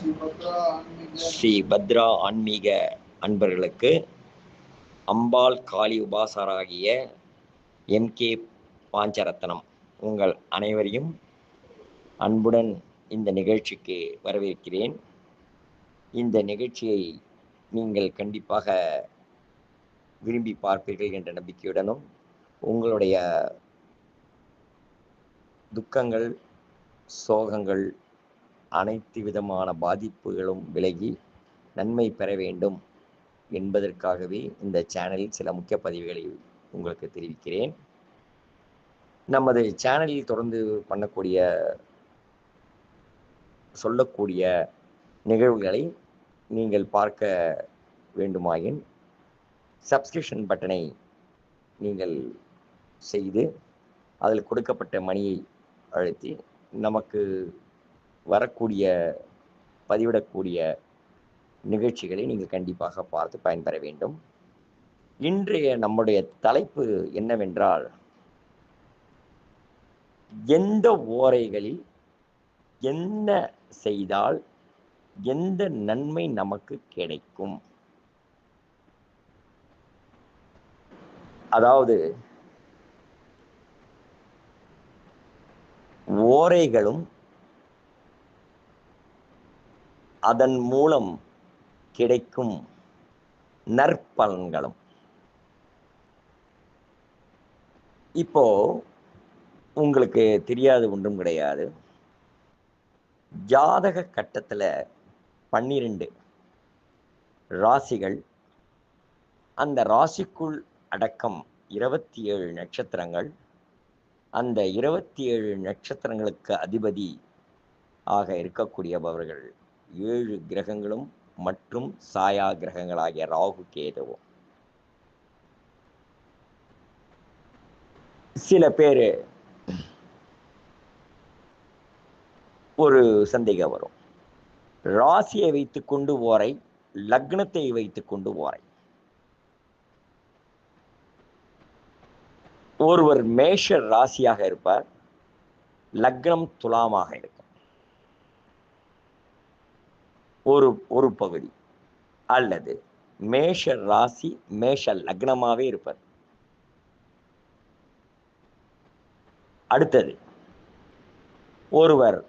ஸ்ரீ பத்ரா ஆன்மீக அன்பர்களுக்கு அம்பாள் காளி உபாசராகிய எம்.கே. பாஞ்சரத்னம் உங்கள் அனைவரையும் அன்புடன் இந்த நிகழ்ச்சிக்கு வரவேற்கிறேன். இந்த நிகழ்ச்சியை நீங்கள் கண்டிப்பாக விரும்பி பார்ப்பீர்கள் என்ற நம்பிக்கையுடனும் உங்களுடைய துக்கங்கள், சோகங்கள், அனைத்து விதமான பாதிப்புகளும் விலகி நன்மை பெற வேண்டும் என்பதற்காகவே இந்த சேனலில் சில முக்கிய பதிவுகளை உங்களுக்கு தெரிவிக்கிறேன். நமது சேனலில் தொடர்ந்து சொல்லக்கூடிய நிகழ்வுகளை நீங்கள் பார்க்க வேண்டுமாயின் சப்ஸ்கிரிப்ஷன் பட்டனை நீங்கள் செய்து அதில் கொடுக்கப்பட்ட மணியை அழுத்தி நமக்கு பதிவிடக்கூடிய நிகழ்ச்சிகளை நீங்கள் கண்டிப்பாக பார்த்து பயன்பெற வேண்டும். இன்றைய நம்முடைய தலைப்பு என்னவென்றால், எந்த ஓரைகளில் என்ன செய்தால் எந்த நன்மை நமக்கு கிடைக்கும். அதாவது ஓரைகளும் அதன் மூலம் கிடைக்கும் நற்பலன்களும். இப்போ உங்களுக்கு தெரியாது ஒன்றும் கிடையாது. ஜாதக கட்டத்துல 12 ராசிகள், அந்த ராசிக்குள் அடக்கம் 27 நட்சத்திரங்கள், அந்த 27 நட்சத்திரங்களுக்கு அதிபதி ஆக இருக்கக்கூடியவர்கள் 7 கிரகங்களும் மற்றும் சாயா கிரகங்களாகிய ராகு, கேதுவும். சில பேர் ஒரு சந்தேகம் வரும், ராசியை வைத்துக்கொண்டு ஓரை, லக்னத்தை வைத்துக்கொண்டு ஓரை. ஒருவர் மேஷ ராசியாக இருப்பார், லக்னம் துலாமாக இருக்கும். ஒரு பகுதி, அல்லது மேஷ ராசி மேஷ லக்னமாவே இருப்பார். அடுத்தது, ஒருவர்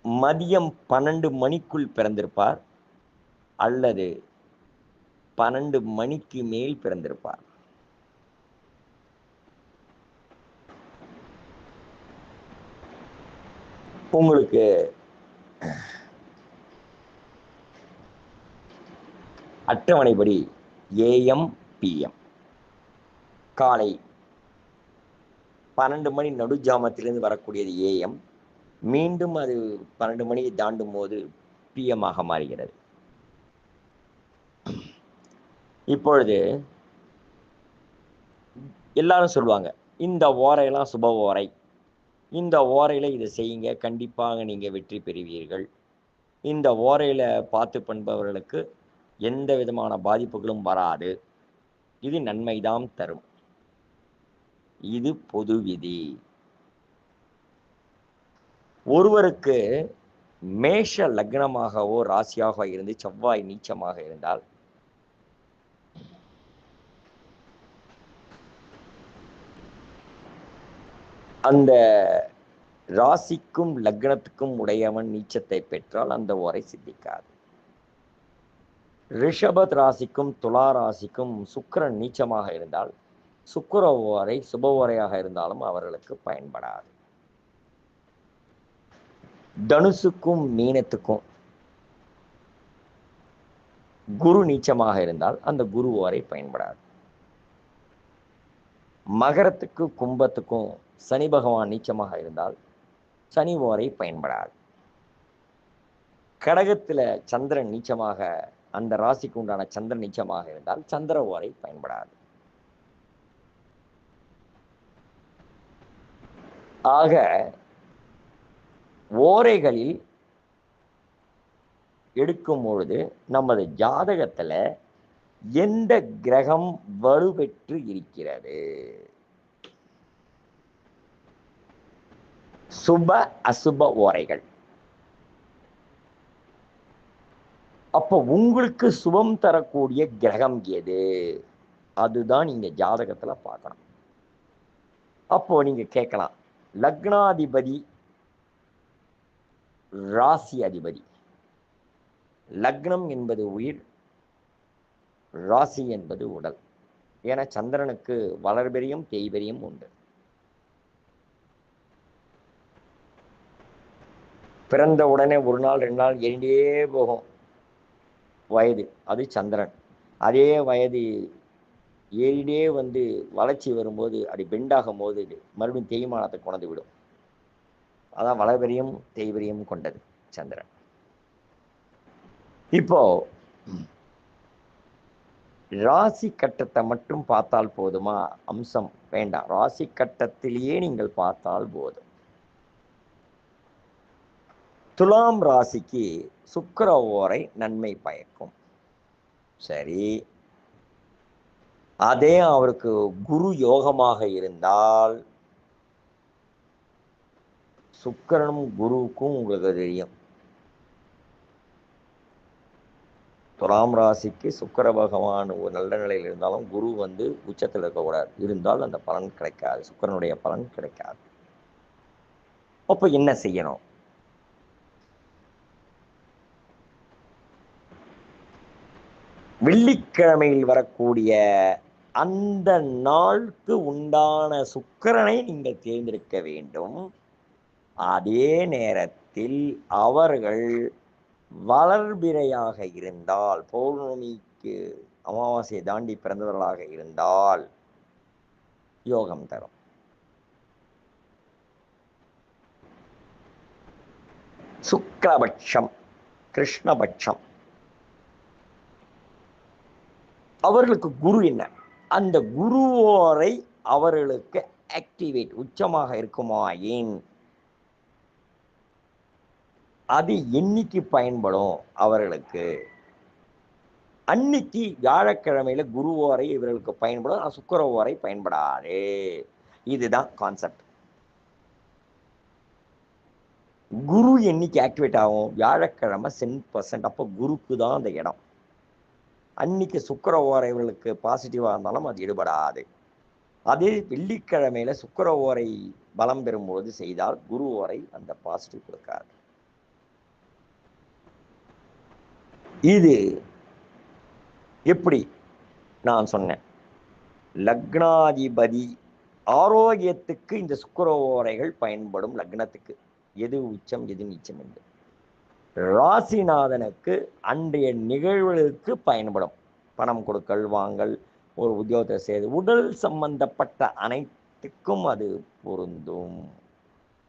மதியம் 12 மணிக்குள் பிறந்திருப்பார், அல்லது 12 மணிக்கு மேல் பிறந்திருப்பார். உங்களுக்கு அட்டவணைப்படி AM PM காலை 12 மணி நடுஜாமத்திலிருந்து வரக்கூடியது AM, மீண்டும் அது 12 மணியை தாண்டும் போது PM ஆக மாறுகிறது. இப்பொழுது எல்லாரும் சொல்லுவாங்க, இந்த ஓரையெல்லாம் சுப ஓரை, இந்த ஓரையில இதை செய்யுங்க, கண்டிப்பாக நீங்க வெற்றி பெறுவீர்கள். இந்த ஓரையில பார்த்து பண்பவர்களுக்கு எந்த விதமான பாதிப்புகளும் வராது, இது நன்மைதான் தரும். இது பொது விதி. ஒருவருக்கு மேஷ லக்னமாகவோ ராசியாக இருந்து செவ்வாய் நீச்சமாக இருந்தால் அந்த ராசிக்கும் லக்னத்துக்கும் உடையவன் நீச்சத்தை பெற்றால் அந்த ஓரை சித்திக்காது. ரிஷப ராசிக்கும் துலா ராசிக்கும் சுக்கிரன் நீச்சமாக இருந்தால் சுக்கிர ஓரை சுப ஓரையாக இருந்தாலும் அவர்களுக்கு பயன்படாது. தனுசுக்கும் மீனத்துக்கும் குரு நீச்சமாக இருந்தால் அந்த குரு ஓரை பயன்படாது. மகரத்துக்கு கும்பத்துக்கும் சனி பகவான் நீச்சமாக இருந்தால் சனி ஓரை பயன்படாது. கடகத்துல சந்திரன் நீச்சமாக, அந்த ராசிக்கு உண்டான சந்திரன் நீச்சமாக இருந்தால் சந்திர ஓரை பயன்படாது. ஆக ஓரைகளில் எடுக்கும் பொழுது நமது ஜாதகத்துல எந்த கிரகம் வலுப்பெற்று இருக்கிறது, சுப அசுப ஓரைகள். அப்போ உங்களுக்கு சுபம் தரக்கூடிய கிரகம் எது, அதுதான் நீங்க ஜாதகத்துல பார்க்கணும். அப்போ நீங்க கேட்கலாம், லக்னாதிபதி ராசி அதிபதி. லக்னம் என்பது உயிர், ராசி என்பது உடல். ஏன்னா சந்திரனுக்கு வளர்பெரியும் தேய்பெரியும் உண்டு. பிறந்த உடனே ஒரு நாள் 2 நாள் எரிண்டே போகும் வயது, அது சந்திரன். அதே வயது ஏறிடே வந்து வளர்ச்சி வரும்போது அப்படி பெண்டாகும் போது மறுபடியும் தேய்மானத்தை கொண்டு விடும். அதான் வளர்பெரியும் தேய்பெரியும் கொண்டது சந்திரன். இப்போ ராசி கட்டத்தை மட்டும் பார்த்தால் போதுமா? அம்சம் வேண்டாம், ராசி கட்டத்திலேயே நீங்கள் பார்த்தால் போதும். துலாம் ராசிக்கு சுக்கிர ஓரை நன்மை பயக்கும். சரி, அதே அவருக்கு குரு யோகமாக இருந்தால், சுக்கிரனும் குருவுக்கும் உங்களுக்கு தெரியும், துலாம் ராசிக்கு சுக்கிர பகவான் ஒரு நல்ல நிலையில் இருந்தாலும் குரு வந்து உச்சத்தில் இருக்கக்கூடாது, இருந்தால் அந்த பலன் கிடைக்காது, சுக்கிரனுடைய பலன் கிடைக்காது. அப்போ என்ன செய்யணும்? வெள்ளிக்கிழமையில் வரக்கூடிய அந்த நாளுக்கு உண்டான சுக்கிரனை நீங்கள் தேர்ந்தெடுக்க வேண்டும். அதே நேரத்தில் அவர்கள் வளர்பிறையாக இருந்தால், பௌர்ணமிக்கு அமாவாசையை தாண்டி பிறந்தவர்களாக இருந்தால் யோகம் தரும். சுக்லபட்சம், கிருஷ்ணபட்சம், அவர்களுக்கு குரு என்ன, அந்த குருவோரை அவர்களுக்கு ஆக்டிவேட் உச்சமாக இருக்குமா, ஏன் அது என்னைக்கு பயன்படும் அவர்களுக்கு? அன்னைக்கு வியாழக்கிழமையில குரு ஓரை இவர்களுக்கு பயன்படும், சுக்கிர ஓரை பயன்படாது. இதுதான் கான்செப்ட். குரு என்னைக்கு ஆக்டிவேட் ஆகும்? வியாழக்கிழமை 10%. அப்போ குருக்கு தான் அந்த இடம். அன்னைக்கு சுக்கிர ஓரை இவர்களுக்கு பாசிட்டிவா இருந்தாலும் அது ஈடுபடாது. அதே வெள்ளிக்கிழமையில சுக்கிர ஓரை பலம் பெறும்போது செய்தால் குரு ஓரை அந்த பாசிட்டிவ் கொடுக்காது. இது எப்படி நான் சொன்னேன், லக்னாதிபதி ஆரோக்கியத்துக்கு இந்த சுக்கிர ஓரைகள் பயன்படும். லக்னத்துக்கு எது உச்சம் எது நீச்சம் என்று, ராசிநாதனுக்கு அன்றைய நிகழ்வுகளுக்கு பயன்படும். பணம் கொடுக்கல் வாங்கல், ஒரு உத்தியோகத்தை செய்து, உடல் சம்பந்தப்பட்ட அனைத்துக்கும் அது பொருந்தும்.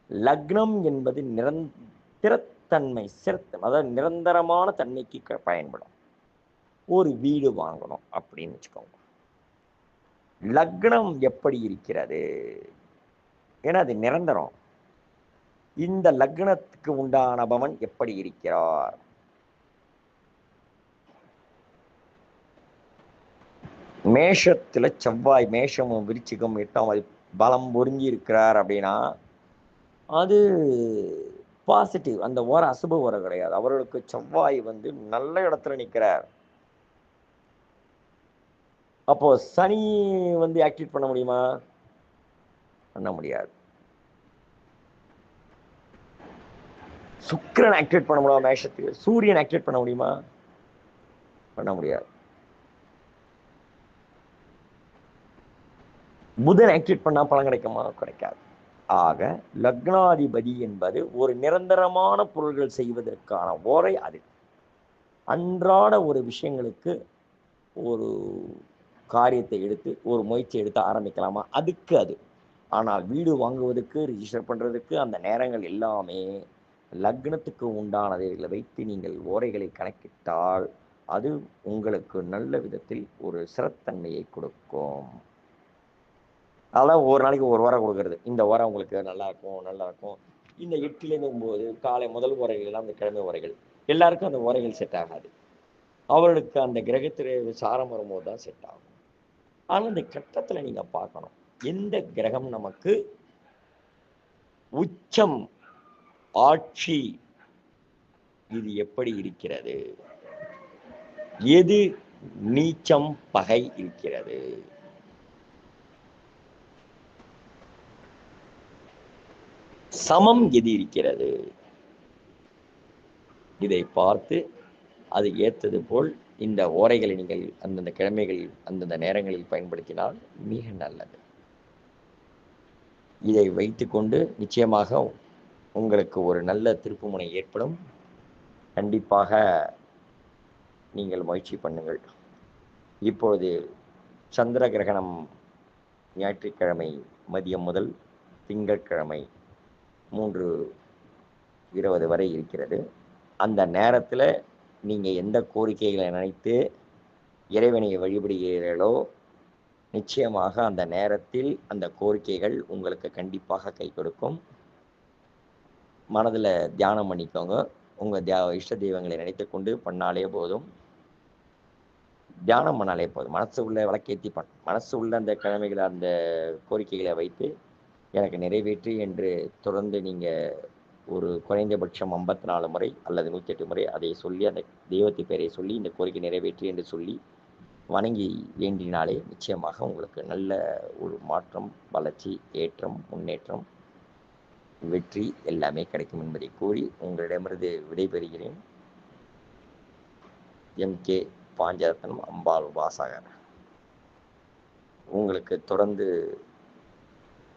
லக்னம் என்பது நிரந்தரத்தன்மை, அதாவது நிரந்தரமான தன்மைக்கு பயன்படும். ஒரு வீடு வாங்கணும் அப்படின்னு வச்சுக்கோங்க, லக்னம் எப்படி இருக்கிறது? ஏன்னா அது நிரந்தரம். இந்த லக்னத்துக்கு உண்டானபவன் எப்படி இருக்கிறார்? மேஷத்துல செவ்வாய், மேஷமும் விருச்சிகம் 8ஆம் பலம் பொருங்கி இருக்கிறார் அப்படின்னா அது பாசிட்டிவ். அந்த ஓர அசுப ஓர கிடையாது. அவர்களுக்கு செவ்வாய் வந்து நல்ல இடத்துல நிற்கிறார். அப்போ சனி வந்து ஆக்டிவேட் பண்ண முடியுமா? பண்ண முடியாது. சுக்கிரன் ஆக்டிவேட் பண்ண முடியுமா? மேஷத்துக்கு சூரியன் ஆக்டிவேட் பண்ண முடியுமா? பண்ண முடியாது. புதன் ஆக்டிவேட் பண்ணா பலன் கிடைக்குமா? கிடைக்காது. ஆக லக்னாதிபதி என்பது ஒரு நிரந்தரமான பொருள்கள் செய்வதற்கான ஓரை. அது அன்றாட ஒரு விஷயங்களுக்கு ஒரு காரியத்தை எடுத்து ஒரு முயற்சி எடுத்து ஆரம்பிக்கலாமா, அதுக்கு அது. ஆனால் வீடு வாங்குவதற்கு, ரிஜிஸ்டர் பண்ணுறதுக்கு அந்த நேரங்கள் எல்லாமே லக்னத்துக்கு உண்டானதை வைத்து நீங்கள் ஓரைகளை கணக்கிட்டால் அது உங்களுக்கு நல்ல விதத்தில் ஒரு சிறத்தன்மையை கொடுக்கும். அதெல்லாம் ஒரு நாளைக்கு ஒரு வாரம் கொடுக்கறது. இந்த வாரம் உங்களுக்கு நல்லா இருக்கும். இந்த 8லேருந்து 9 காலை முதல் உரைகள் எல்லாம் அந்த கிழமை உரைகள் எல்லாருக்கும் அந்த உரைகள் செட் ஆகாது. அவர்களுக்கு அந்த கிரகத்திலே சாரம் வரும்போது தான் செட் ஆகும். ஆனால் இந்த கட்டத்தில் நீங்க பார்க்கணும், எந்த கிரகம் நமக்கு உச்சம், ஆட்சி, இது எப்படி இருக்கிறது? எது நீச்சம் பகை இருக்கிறது? சமம் எது இருக்கிறது? இதை பார்த்து அது ஏற்றது போல் இந்த ஓரைகளை நீங்கள் அந்தந்த கிழமைகளில் அந்தந்த நேரங்களில் பயன்படுத்தினால் மிக நல்லது. இதை வைத்துக்கொண்டு நிச்சயமாக உங்களுக்கு ஒரு நல்ல திருப்புமுனை ஏற்படும். கண்டிப்பாக நீங்கள் முயற்சி பண்ணுங்கள். இப்பொழுது சந்திர கிரகணம் ஞாயிற்றுக்கிழமை மதியம் முதல் திங்கட்கிழமை 3:20 வரை இருக்கிறது. அந்த நேரத்தில் நீங்கள் எந்த கோரிக்கைகளை நினைத்து இறைவனை வழிபடுகிறீர்களோ நிச்சயமாக அந்த நேரத்தில் அந்த கோரிக்கைகள் உங்களுக்கு கண்டிப்பாக கை கொடுக்கும். மனதில் தியானம் பண்ணிக்கோங்க. உங்கள் இஷ்ட தெய்வங்களை நினைத்து கொண்டு பண்ணாலே போதும். தியானம் பண்ணாலே போதும். மனசு உள்ள விளக்கேற்றி மனசு உள்ள அந்த கிழமைகளை அந்த கோரிக்கைகளை வைத்து எனக்கு நிறைவேற்றி என்று தொடர்ந்து நீங்கள் ஒரு குறைந்தபட்சம் 54 முறை அல்லது 108 முறை அதை சொல்லி அந்த தெய்வத்தை பெயரை சொல்லி இந்த கோரிக்கை நிறைவேற்றி என்று சொல்லி வணங்கி வேண்டினாலே நிச்சயமாக உங்களுக்கு நல்ல ஒரு மாற்றம், வளர்ச்சி, ஏற்றம், முன்னேற்றம், வெற்றி எல்லாமே கிடைக்கும் என்பதை கூறி உங்களிடமிருந்து விடைபெறுகிறேன். MK பாஞ்சரத்னம் அம்பாள் உபாசகர். உங்களுக்கு தொடர்ந்து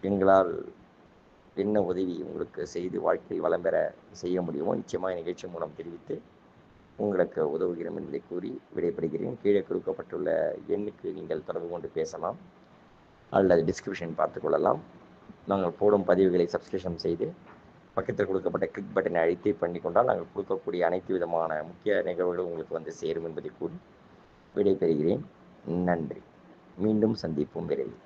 எங்களால் என்ன உதவி உங்களுக்கு செய்து வாழ்க்கையில் வளம் பெற செய்ய முடியுமோ நிச்சயமாக நிகழ்ச்சி மூலம் தெரிவித்து உங்களுக்கு உதவுகிறோம் என்பதை கூறி விடைபெறுகிறேன். கீழே கொடுக்கப்பட்டுள்ள எண்ணுக்கு நீங்கள் தொடர்பு கொண்டு பேசலாம் அல்லது டிஸ்கிரிப்ஷன் பார்த்துக்கொள்ளலாம். நாங்கள் போடும் பதிவுகளை சப்ஸ்கிரிப்ஷன் செய்து பக்கத்தில் கொடுக்கப்பட்ட கிளிக் பட்டனை அழுத்தி பண்ணிக்கொண்டால் நாங்கள் கொடுக்கக்கூடிய அனைத்து விதமான முக்கிய நிகழ்வுகளும் உங்களுக்கு வந்து சேரும் என்பதை கூறி விடைபெறுகிறேன். நன்றி. மீண்டும் சந்திப்போம் விரைவில்.